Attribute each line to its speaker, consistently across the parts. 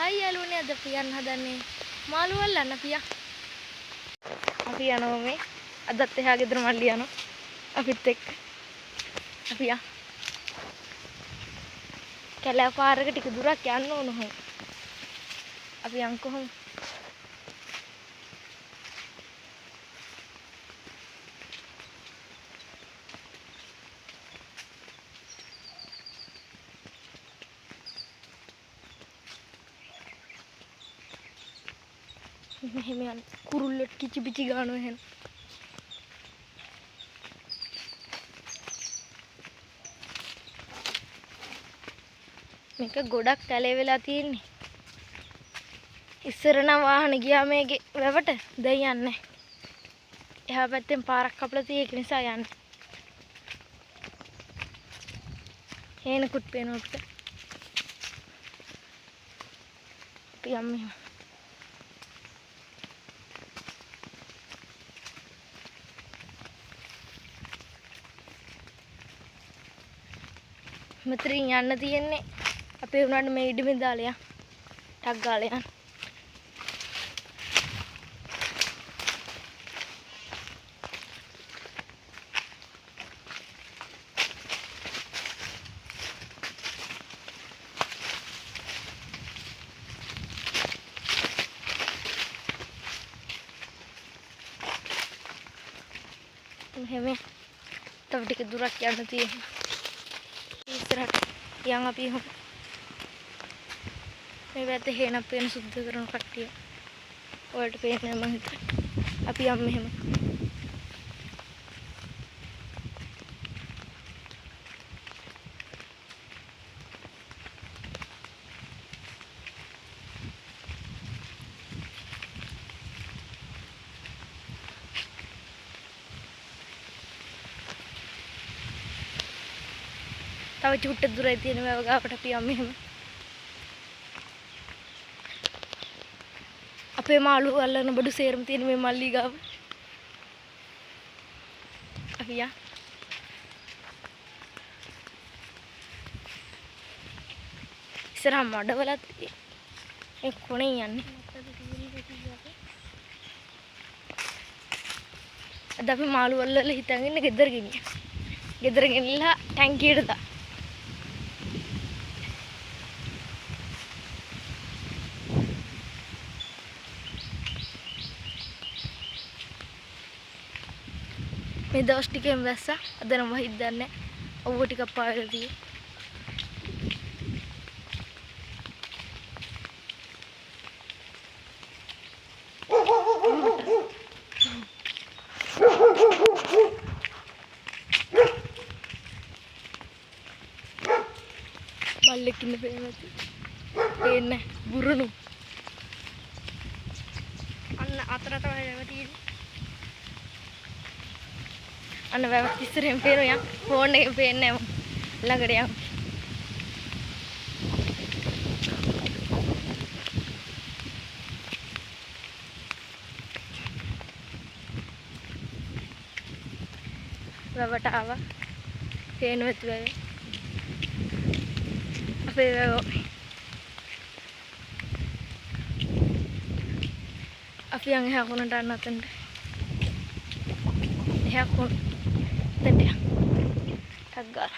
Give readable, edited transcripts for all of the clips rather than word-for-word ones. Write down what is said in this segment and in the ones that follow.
Speaker 1: Hi යාළුවනේ අද අපි යන්න හදන්නේ මාළු අල්ලන්න අපි යනවා මේ අදත් එහා ගෙදර මල්ලි යනවා අපිත් එක්ක අපි යා කැලෑ පාරක ටික දුරක් යන්න ඕන හො අපි යන් කොහොම මෙහෙම යන කුරුල්ලට කිචි පිචි ගන්නවා එහෙනම් මේක ගොඩක් කැලේ වෙලා තියෙන්නේ ඉස්සර නම් වාහන ගියා මේකේ වැවට දැන් යන්නේ එහා පැත්තෙන් පාරක් කපලා තියෙන ඒක නිසා යන්නේ හේනකුත් පේනවා අපිට අපි යමු මෙතනින් යන්න තියෙන්නේ අපේ උනාට මේ ඉඩමෙන් දාලා යන්න ටක් ගාලා යන්න මෙහෙම තව ටික දුරක් යන්න තියෙනවා ඉස්සරහට යන් අපි මේ පැත්තේ හේනක් පේන සුද්ධ කරන කට්ටිය ඔයාලට පේන්නේ මම හිතුවා අපි යන් මෙහෙම තව චුට්ටක් දුරයි තියෙන වැව ගාවට අපි යමු එහෙම අපේ මාළු අල්ලන බඩු සේරම තියෙන මේ මල්ලි ගාව අපි යා ඉස්සරහ මඩවලත් ඒ කොනේ යන්නේ අද අපි මාළු අල්ලලා හිතන් ඉන්නේ ගෙදර ගෙනියන්න ගෙදර ගෙනිලා ටැංකියට දා මේ දවස් ටිකෙන් වැස්සා අද නම් වහිද්ද නැහැ. ඔව්ව ටිකක් පාවෙලා තියෙන්නේ. බල්ලෙක් ඉන්න පේන්නේ බුරුණු අන්න අතර තමයි තියෙන්නේ අන්න වැවක් ඉස්සරෙන් පේනවා යන් ෆෝන් එකේ පේන්නේ නැහැ ළඟට යන් වැවට ආවා පේනවා ඇති වැවේ අපේ වැව අපි යන් එහා කොනට අන්න අතෙන්ට එහා කොන Tendya, tagar.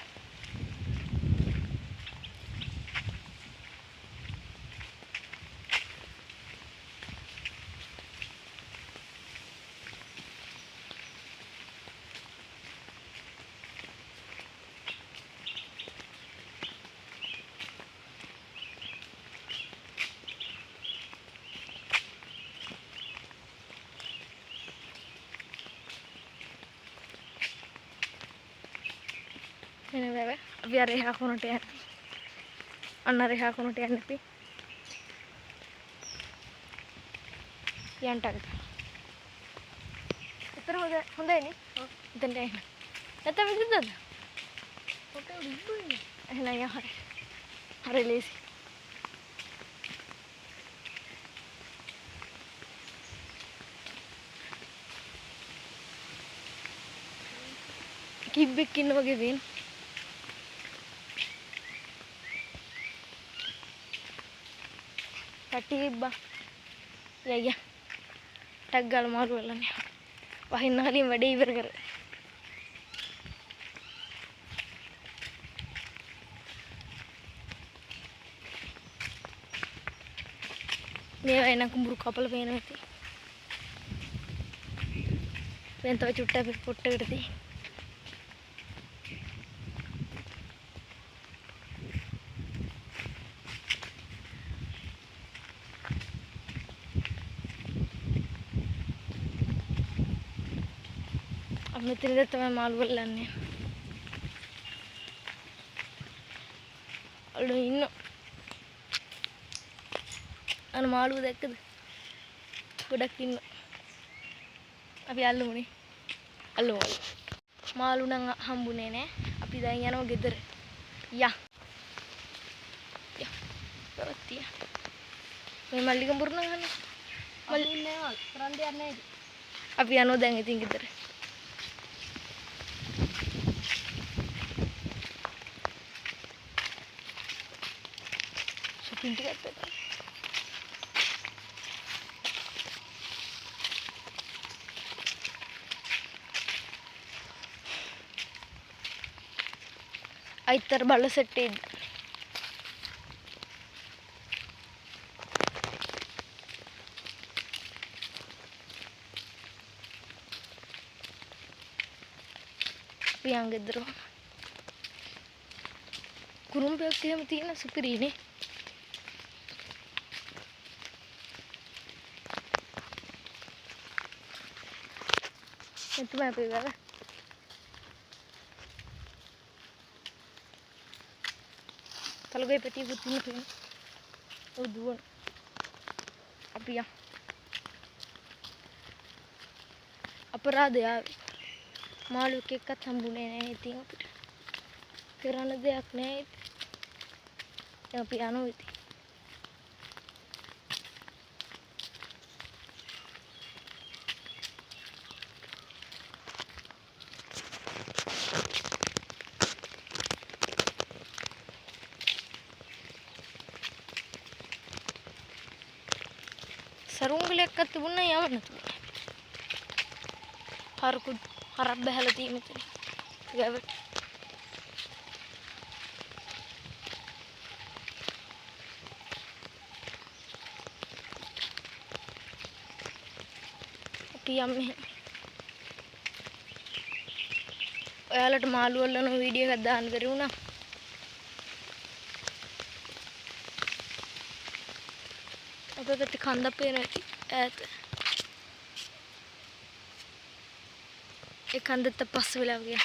Speaker 1: Ini bebe, biar reha kono teh, anna reha kono teh nepi, yang tag. Itu Honda ini, itu deh. Itu apa itu? Oke, ribu ini. Nah ya hari lesi. Kibik kino bagibin. Katiba. Ya. Taggal malu lan. Wahin nali made iver. Ini enak kumburu kapal pengen mati. Pengen tahu cutta foto kerti. अब मैं तेरे तो मैं माल बोल लाने अल्लो इन्नो अन माल वो देख गोडक इन्नो अभी आलू मुनी आलू मालू ना हम बुने ने अभी दाइयाँ ना गिदर या बत्तियाँ मैं मल्ली का बुरना खाने मल्ली ने रंडे आने अभी आनो देंगे तीन गिदर Pintu kata. Aitar balas setted. Piang gedro. Kurung piak tiam tina supiri ni. Itu mah apa ya? Kalau gue peti putih nih, oh dua, apa ya? Apa rada ya? Malu kekat sambune nih tinggal. Kirana deh akne, yang piano itu. Sarung lihat katibunna ya mana tuh? Harap behalati itu. Gak Piam nih. Oyalat malu alla no video kadaan karuna. Apa kata khanda pe nanti? एक खंडे तब पास भी लग गया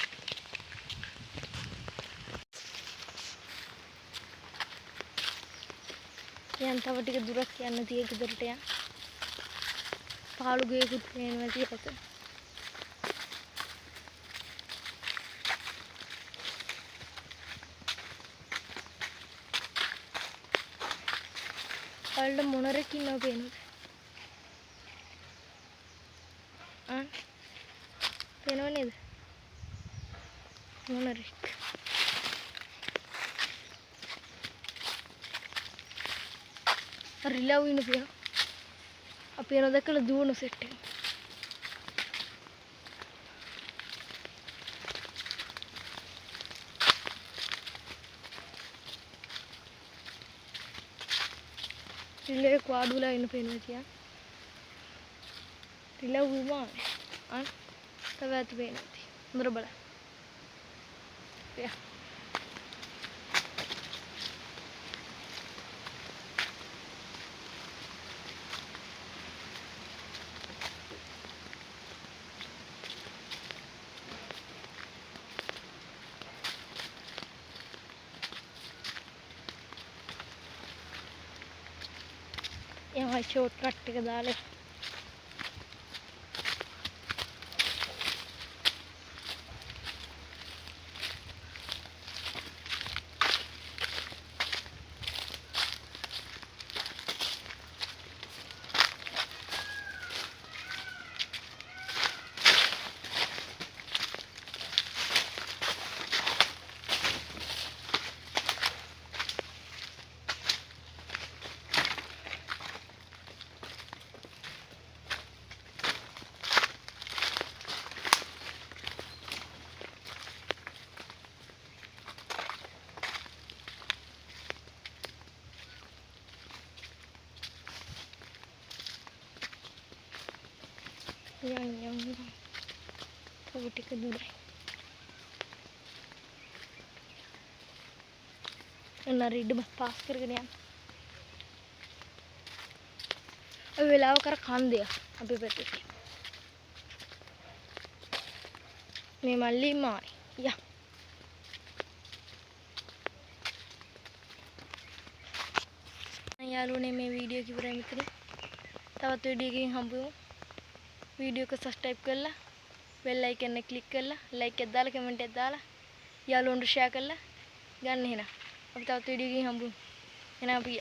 Speaker 1: ये अंता बटी के दूर क्या नदी है किधर टे पहाड़ गए कुछ प्लेन में दिया था पहाड़ मोनरे की ना पेन आन पेनवने मोनरे रिला हुई ना पिया अब पेनो देख लो दूर न सेट रिले क्वाडुला इन पेन में रिला हुई मां आन तब आते पेन थी मेरा बड़ा पिया यहाँ शॉर्टकट के डाले යන් තව ටික දුරයි. එන්න රීඩ් බස් පාස් කරගෙන යන්න. ඔය වෙලාව කර කන්දේ අපි පැත්තේ. මේ මල්ලි මායි. යා. යාළුවනේ මේ වීඩියෝ එක ඉවරයි මෙතන. තවත් වීඩියෝ එකකින් හම්බෙමු. වීඩියෝ එක සබ්ස්ක්‍රයිබ් කරලා බෙල් අයිකන් එක ක්ලික් කරලා ලයික් එකක් දාලා කමෙන්ට් එකක් දාලා යාළුවන්ට ෂෙයා කරලා ගන්න එහෙනම්. අපි තවත් වීඩියෝ එකකින් හම්බෙමු. එහෙනම් අපි